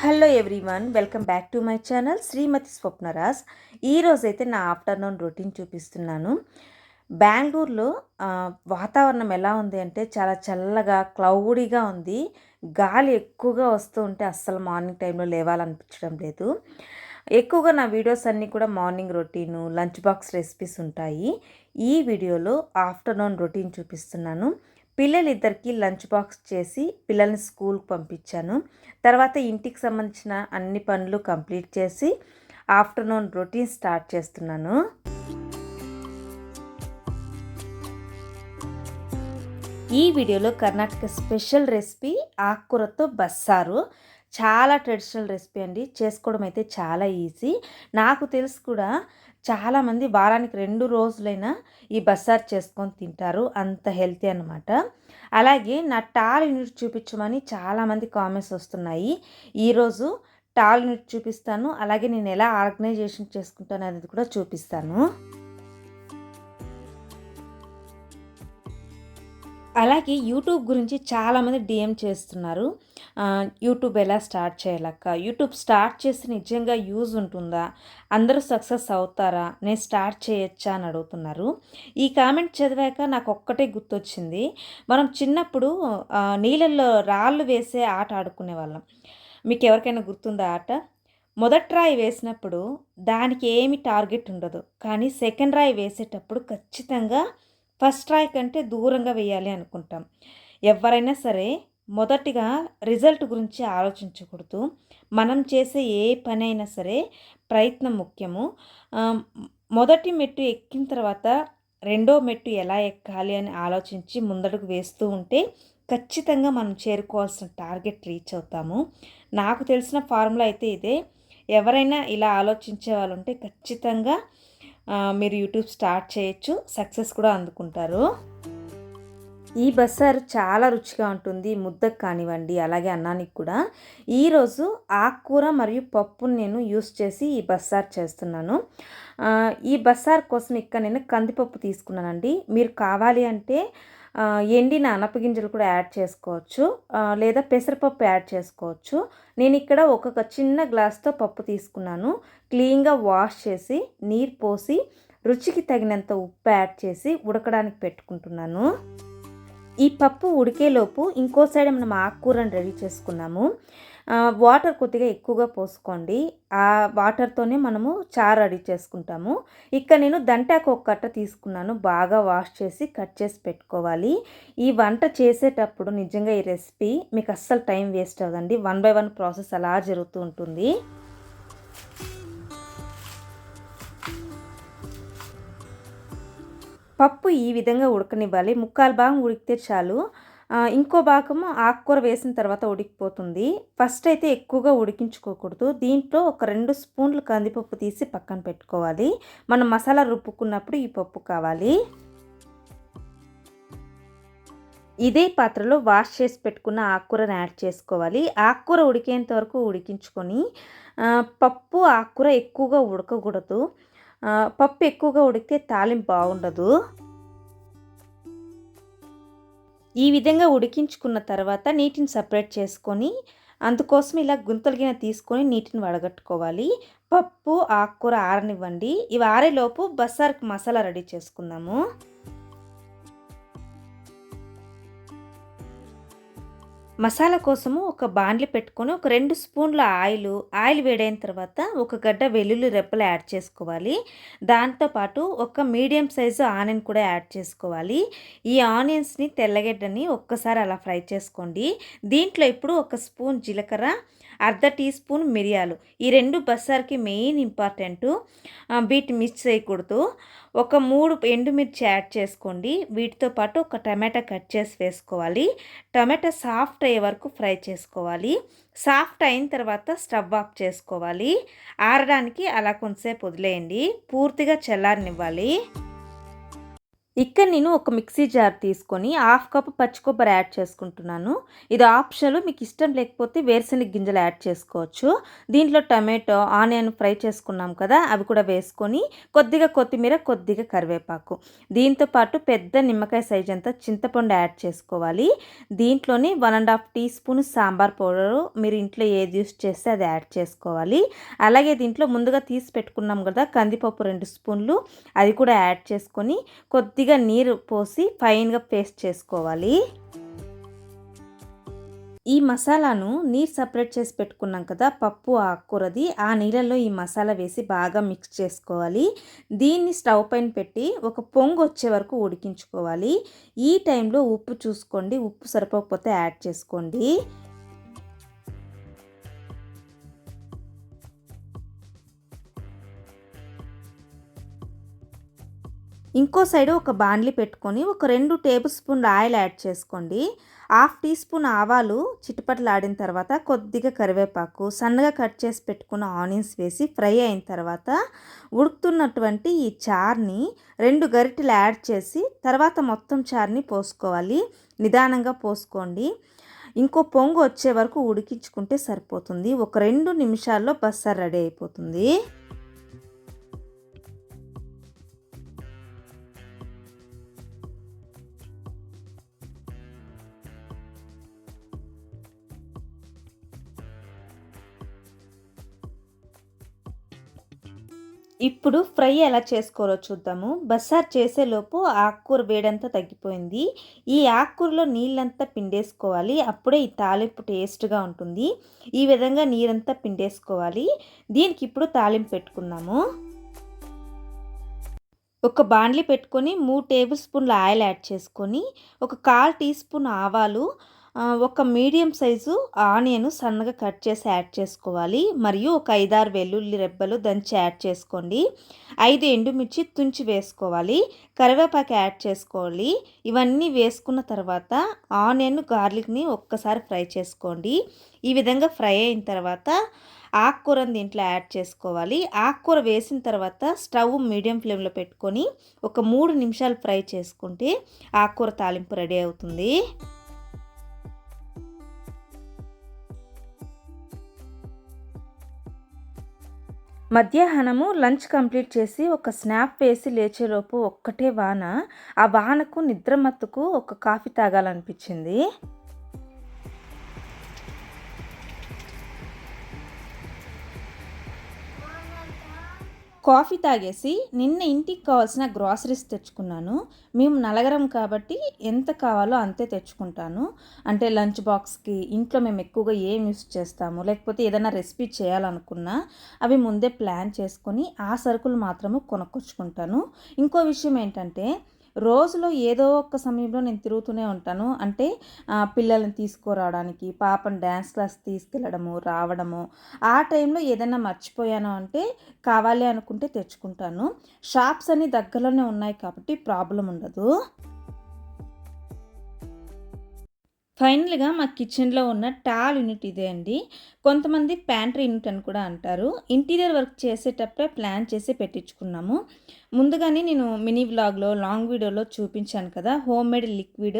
Hello everyone, welcome back to my channel Srimathi Swapnaraj. ఈరోజైతే నా afternoon routine చూపిస్తున్నాను. బెంగళూరులో వాతావరణం ఎలా ఉంది అంటే చాలా చల్లగా క్లౌడీగా ఉంది. గాలి ఎక్కువగా వస్తూ ఉంటే అస్సలు మార్నింగ్ టైంలో లేవాలనిపించడం లేదు. ఎక్కువగా నా వీడియోస్ అన్నీ కూడా morning routine, lunch box recipes ఉంటాయి. ఈ వీడియోలో ఆఫ్టర్నూన్ రొటీన్ చూపిస్తున్నాను. పిల్లలిద్దరికీ లంచ్ బాక్స్ చేసి పిల్లల్ని స్కూల్కి పంపించాను. తర్వాత ఇంటికి సంబంధించిన అన్ని పనులు కంప్లీట్ చేసి ఆఫ్టర్నూన్ రొటీన్ స్టార్ట్ చేస్తున్నాను. ఈ వీడియోలో కర్ణాటక స్పెషల్ రెసిపీ ఆకుకూరతో బస్సారు. చాలా ట్రెడిషనల్ రెసిపీ అండి. చేసుకోవడం అయితే చాలా ఈజీ. నాకు తెలుసు కూడా చాలామంది వారానికి 2 రోజులైనా ఈ బస్సారు చేసుకొని తింటారు. అంత హెల్తీ అనమాట. అలాగే నా టాల్ యూనిట్ చూపించమని చాలామంది కామెంట్స్ వస్తున్నాయి. ఈరోజు టాల్ యూనిట్ చూపిస్తాను. అలాగే నేను ఎలా ఆర్గనైజేషన్ చేసుకుంటాను అనేది కూడా చూపిస్తాను. అలాగే యూట్యూబ్ గురించి చాలామంది డిఎం చేస్తున్నారు. యూట్యూబ్ ఎలా స్టార్ట్ చేయాలక్క, యూట్యూబ్ స్టార్ట్ చేసి నిజంగా యూజ్ ఉంటుందా, అందరూ సక్సెస్ అవుతారా, నేను స్టార్ట్ చేయొచ్చా అని అడుగుతున్నారు. ఈ కామెంట్ చదివాక నాకు ఒక్కటే గుర్తొచ్చింది. మనం చిన్నప్పుడు నీళ్ళల్లో రాళ్ళు వేసే ఆట ఆడుకునే వాళ్ళం. మీకు ఎవరికైనా గుర్తుందా ఆట? మొదటి రాయి వేసినప్పుడు దానికి ఏమి టార్గెట్ ఉండదు, కానీ సెకండ్ రాయి వేసేటప్పుడు ఖచ్చితంగా ఫస్ట్ రాయి కంటే దూరంగా వేయాలి అనుకుంటాం. ఎవరైనా సరే మొదటిగా రిజల్ట్ గురించి ఆలోచించకూడదు. మనం చేసే ఏ పని అయినా సరే ప్రయత్నం ముఖ్యము. మొదటి మెట్టు ఎక్కిన తర్వాత రెండో మెట్టు ఎలా ఎక్కాలి అని ఆలోచించి ముందడుగు వేస్తూ ఉంటే ఖచ్చితంగా మనం చేరుకోవాల్సిన టార్గెట్ రీచ్ అవుతాము. నాకు తెలిసిన ఫార్ములా అయితే ఇదే. ఎవరైనా ఇలా ఆలోచించే వాళ్ళు ఉంటే ఖచ్చితంగా మీరు యూట్యూబ్ స్టార్ట్ చేయొచ్చు, సక్సెస్ కూడా అందుకుంటారు. ఈ బస్సారు చాలా రుచిగా ఉంటుంది. ముద్దకు కానివ్వండి, అలాగే అన్నానికి కూడా. ఈరోజు ఆకుకూర మరియు పప్పును నేను యూస్ చేసి ఈ బస్సారు చేస్తున్నాను. ఈ బస్సారు కోసం ఇక్కడ నేను కందిపప్పు తీసుకున్నానండి. మీరు కావాలి అంటే ఎండిన అనపగింజలు కూడా యాడ్ చేసుకోవచ్చు, లేదా పెసరపప్పు యాడ్ చేసుకోవచ్చు. నేను ఇక్కడ ఒక చిన్న గ్లాస్తో పప్పు తీసుకున్నాను. క్లీన్గా వాష్ చేసి నీరు పోసి రుచికి తగినంత ఉప్పు యాడ్ చేసి ఉడకడానికి పెట్టుకుంటున్నాను. ఈ పప్పు ఉడికేలోపు ఇంకో సైడ్ మనం ఆకుకూరను రెడీ చేసుకున్నాము. వాటర్ కొద్దిగా ఎక్కువగా పోసుకోండి. ఆ వాటర్తోనే మనము చారు రెడీ చేసుకుంటాము. ఇక్కడ నేను దంటాకు ఒక కట్ట తీసుకున్నాను. బాగా వాష్ చేసి కట్ చేసి పెట్టుకోవాలి. ఈ వంట చేసేటప్పుడు నిజంగా ఈ రెసిపీ మీకు అస్సలు టైం వేస్ట్ అవ్వదండి. 1 by 1 ప్రాసెస్ అలా జరుగుతూ ఉంటుంది. పప్పు ఈ విధంగా ఉడకనివ్వాలి. ముక్కాలు భాగం ఉడికితే చాలు. ఇంకో భాగము ఆకుకూర వేసిన తర్వాత ఉడికిపోతుంది. ఫస్ట్ అయితే ఎక్కువగా ఉడికించుకోకూడదు. దీంట్లో ఒక 2 స్పూన్లు కందిపప్పు తీసి పక్కన పెట్టుకోవాలి. మనం మసాలా రుబ్బుకున్నప్పుడు ఈ పప్పు కావాలి. ఇదే పాత్రలో వాష్ చేసి పెట్టుకున్న ఆకుకూరను యాడ్ చేసుకోవాలి. ఆకుకూర ఉడికేంత వరకు ఉడికించుకొని, పప్పు ఆకుకూర ఎక్కువగా ఉడకకూడదు. పప్పు ఎక్కువగా ఉడికితే తాలింపు బాగుండదు. ఈ విధంగా ఉడికించుకున్న తర్వాత నీటిని సపరేట్ చేసుకొని, అందుకోసం ఇలా గుంతలు గిన్నె తీసుకొని నీటిని వడగట్టుకోవాలి. పప్పు ఆకుకూర ఆరనివ్వండి. ఇవి ఆరేలోపు బస్సార్కి మసాలా రెడీ చేసుకుందాము. మసాలా కోసము ఒక బాండ్లీ పెట్టుకొని ఒక 2 స్పూన్ల ఆయిల్ వేడైన తర్వాత ఒక గడ్డ వెల్లుల్లి రెప్పలు యాడ్ చేసుకోవాలి. దాంతోపాటు ఒక మీడియం సైజు ఆనియన్ కూడా యాడ్ చేసుకోవాలి. ఈ ఆనియన్స్ని తెల్లగడ్డని ఒక్కసారి అలా ఫ్రై చేసుకోండి. దీంట్లో ఇప్పుడు ఒక స్పూన్ జీలకర్ర, అర్ధ టీ స్పూన్ మిరియాలు, ఈ 2 బస్సార్కి మెయిన్ ఇంపార్టెంటు. వీటి మిక్స్ చేయకూడదు. ఒక 3 ఎండుమిర్చి యాడ్ చేసుకోండి. వీటితో పాటు ఒక టమాటా కట్ చేసి వేసుకోవాలి. టమాటా సాఫ్ట్ అయ్యే వరకు ఫ్రై చేసుకోవాలి. సాఫ్ట్ అయిన తర్వాత స్టవ్ ఆఫ్ చేసుకోవాలి. ఆరడానికి అలా కొంతసేపు వదిలేయండి. పూర్తిగా చల్లారనివ్వాలి. ఇక్కడ నేను ఒక మిక్సీ జార్ తీసుకొని హాఫ్ కప్ పచ్చి కొబ్బరి యాడ్ చేసుకుంటున్నాను. ఇది ఆప్షనల్, మీకు ఇష్టం లేకపోతే వేరుశనగ గింజలు యాడ్ చేసుకోవచ్చు. దీంట్లో టమాటో, ఆనియన్ ఫ్రై చేసుకున్నాం కదా, అవి కూడా వేసుకొని కొద్దిగా కొత్తిమీర, కొద్దిగా కరివేపాకు, దీంతో పాటు పెద్ద నిమ్మకాయ సైజ్ అంతా చింతపండు యాడ్ చేసుకోవాలి. దీంట్లోని 1½ టీ స్పూన్ సాంబార్ పౌడరు, మీరు ఇంట్లో ఏది యూస్ చేస్తే అది యాడ్ చేసుకోవాలి. అలాగే దీంట్లో ముందుగా తీసి పెట్టుకున్నాం కదా కందిపప్పు 2 స్పూన్లు, అది కూడా యాడ్ చేసుకొని కొద్దిగా నీరు పోసి ఫైన్గా పేస్ట్ చేసుకోవాలి. ఈ మసాలాను నీరు సపరేట్ చేసి పెట్టుకున్నాం కదా పప్పు ఆకుకూరది, ఆ నీళ్ళల్లో ఈ మసాలా వేసి బాగా మిక్స్ చేసుకోవాలి. దీన్ని స్టవ్ పైన పెట్టి ఒక పొంగు వచ్చే వరకు ఉడికించుకోవాలి. ఈ టైంలో ఉప్పు చూసుకోండి, ఉప్పు సరిపోకపోతే యాడ్ చేసుకోండి. ఇంకో సైడు ఒక బాండ్లీ పెట్టుకొని ఒక 2 టేబుల్ స్పూన్ల ఆయిల్ యాడ్ చేసుకోండి. హాఫ్ టీ స్పూన్ ఆవాలు చిటపటలాడిన తర్వాత కొద్దిగా కరివేపాకు, సన్నగా కట్ చేసి పెట్టుకున్న ఆనియన్స్ వేసి ఫ్రై అయిన తర్వాత ఉడుకుతున్నటువంటి ఈ చారుని 2 గరిటెలు యాడ్ చేసి తర్వాత మొత్తం చారుని పోసుకోవాలి. నిదానంగా పోసుకోండి. ఇంకో పొంగు వచ్చే వరకు ఉడికించుకుంటే సరిపోతుంది. ఒక 2 నిమిషాల్లో బస్సార్ రెడీ అయిపోతుంది. ఇప్పుడు ఫ్రై ఎలా చేసుకోవాలో చూద్దాము. బస్సార్ చేసేలోపు ఆకుకూర వేడంతా తగ్గిపోయింది. ఈ ఆకుకూరలో నీళ్ళంతా పిండేసుకోవాలి, అప్పుడే ఈ తాలింపు టేస్ట్గా ఉంటుంది. ఈ విధంగా నీరంతా పిండేసుకోవాలి. దీనికి ఇప్పుడు తాలింపు పెట్టుకుందాము. ఒక బాండ్లీ పెట్టుకొని 3 టేబుల్ స్పూన్ల ఆయిల్ యాడ్ చేసుకొని ఒక 1/4 టీ స్పూన్ ఆవాలు, ఒక మీడియం సైజు ఆనియన్ సన్నగా కట్ చేసి యాడ్ చేసుకోవాలి. మరియు ఒక 5-6 వెల్లుల్లి రెబ్బలు దంచి యాడ్ చేసుకోండి. 5 ఎండుమిర్చి తుంచి వేసుకోవాలి. కరివేపాకు యాడ్ చేసుకోవాలి. ఇవన్నీ వేసుకున్న తర్వాత ఆనియన్, గార్లిక్ని ఒక్కసారి ఫ్రై చేసుకోండి. ఈ విధంగా ఫ్రై అయిన తర్వాత ఆకుకూరని దీంట్లో యాడ్ చేసుకోవాలి. ఆకుకూర వేసిన తర్వాత స్టవ్ మీడియం ఫ్లేమ్లో పెట్టుకొని ఒక 3 నిమిషాలు ఫ్రై చేసుకుంటే ఆకుకూర తాలింపు రెడీ అవుతుంది. మధ్యాహ్నము లంచ్ కంప్లీట్ చేసి ఒక స్నాప్ వేసి లేచేలోపు ఒక్కటే వాన. ఆ వానకు నిద్రమత్తుకు ఒక కాఫీ తాగాలనిపించింది. కాఫీ తాగేసి నిన్న ఇంటికి కావాల్సిన గ్రాసరీస్ తెచ్చుకున్నాను. మేము నలుగురం కాబట్టి ఎంత కావాలో అంతే తెచ్చుకుంటాను. అంటే లంచ్ బాక్స్కి ఇంట్లో మేము ఎక్కువగా ఏం యూస్ చేస్తాము, లేకపోతే ఏదైనా రెసిపీ చేయాలనుకున్నా అవి ముందే ప్లాన్ చేసుకొని ఆ సరుకులు మాత్రము కొనుక్కొచ్చుకుంటాను. ఇంకో విషయం ఏంటంటే రోజులో ఏదో ఒక సమయంలో నేను తిరుగుతూనే ఉంటాను. అంటే పిల్లల్ని తీసుకురావడానికి, పాపను డ్యాన్స్ క్లాస్ తీసుకెళ్ళడము, రావడము, ఆ టైంలో ఏదైనా మర్చిపోయాను అంటే కావాలి అనుకుంటే తెచ్చుకుంటాను. షాప్స్ అన్నీ దగ్గరలోనే ఉన్నాయి కాబట్టి ప్రాబ్లం ఉండదు. ఫైనల్గా మా కిచెన్లో ఉన్న టాల్ యూనిట్ ఇదే అండి. కొంతమంది ప్యాంట్రీ యూనిట్ అని కూడా అంటారు. ఇంటీరియర్ వర్క్ చేసేటప్పుడే ప్లాన్ చేసి పెట్టించుకున్నాము. ముందుగానే నేను మినీ వ్లాగ్లో, లాంగ్ వీడియోలో చూపించాను కదా, home made liquid,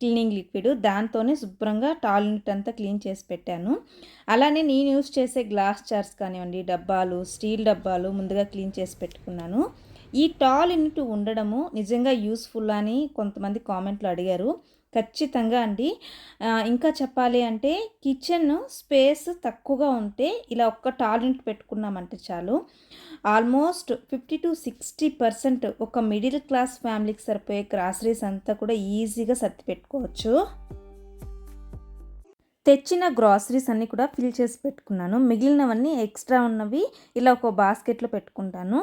cleaning liquid, దాంతోనే శుభ్రంగా టాల్ యూనిట్ అంతా క్లీన్ చేసి పెట్టాను. అలానే నేను యూస్ చేసే గ్లాస్ జార్స్ కానివ్వండి, డబ్బాలు, స్టీల్ డబ్బాలు ముందుగా క్లీన్ చేసి పెట్టుకున్నాను. ఈ టాల్ యూనిట్ ఉండడము నిజంగా యూస్ఫుల్ అని కొంతమంది కామెంట్లు అడిగారు. ఖచ్చితంగా అండి. ఇంకా చెప్పాలి అంటే కిచెన్ స్పేస్ తక్కువగా ఉంటే ఇలా ఒక్క టాల్ యూనిట్ పెట్టుకున్నామంటే చాలు, ఆల్మోస్ట్ 50-60% ఒక మిడిల్ క్లాస్ ఫ్యామిలీకి సరిపోయే గ్రాసరీస్ అంతా కూడా ఈజీగా సర్ది పెట్టుకోవచ్చు. తెచ్చిన గ్రాసరీస్ అన్నీ కూడా ఫిల్ చేసి పెట్టుకున్నాను. మిగిలినవన్నీ ఎక్స్ట్రా ఉన్నవి ఇలా ఒక బాస్కెట్లో పెట్టుకుంటాను.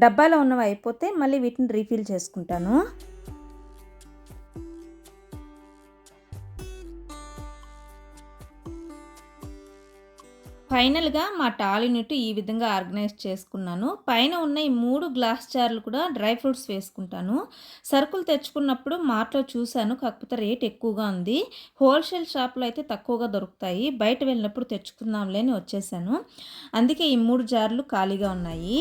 డబ్బాలో ఉన్నవి అయిపోతే మళ్ళీ వీటిని రీఫిల్ చేసుకుంటాను. ఫైనల్గా మా టాల్ యూనిట్ ఈ విధంగా ఆర్గనైజ్ చేసుకున్నాను. పైన ఉన్న ఈ 3 గ్లాస్ జార్లు కూడా డ్రై ఫ్రూట్స్ వేసుకుంటాను. సరుకులు తెచ్చుకున్నప్పుడు మార్ట్లో చూశాను, కాకపోతే రేట్ ఎక్కువగా ఉంది. హోల్సేల్ షాప్లో అయితే తక్కువగా దొరుకుతాయి. బయట వెళ్ళినప్పుడు తెచ్చుకుందాంలే అని వచ్చేసాను. అందుకే ఈ 3 జార్లు ఖాళీగా ఉన్నాయి.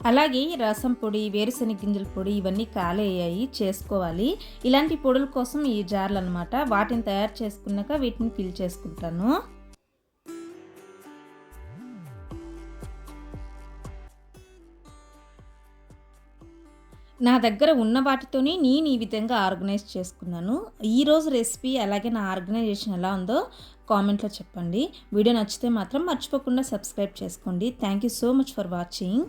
అలాగే రసం పొడి, వేరుశెనగ గింజల పొడి ఇవన్నీ కాలయ్యాయి చేసుకోవాలి. ఇలాంటి పొడుల కోసం ఈ జార్లు అనమాట. వాటిని తయారు చేసుకున్నాక వీటిని ఫిల్ చేసుకుంటాను. నా దగ్గర ఉన్న వాటితోని నేను ఈ విధంగా ఆర్గనైజ్ చేసుకున్నాను. ఈరోజు రెసిపీ అలాగే నా ఆర్గనైజేషన్ ఎలా ఉందో కామెంట్లో చెప్పండి. వీడియో నచ్చితే మాత్రం మర్చిపోకుండా సబ్స్క్రైబ్ చేసుకోండి. Thank you so much for watching.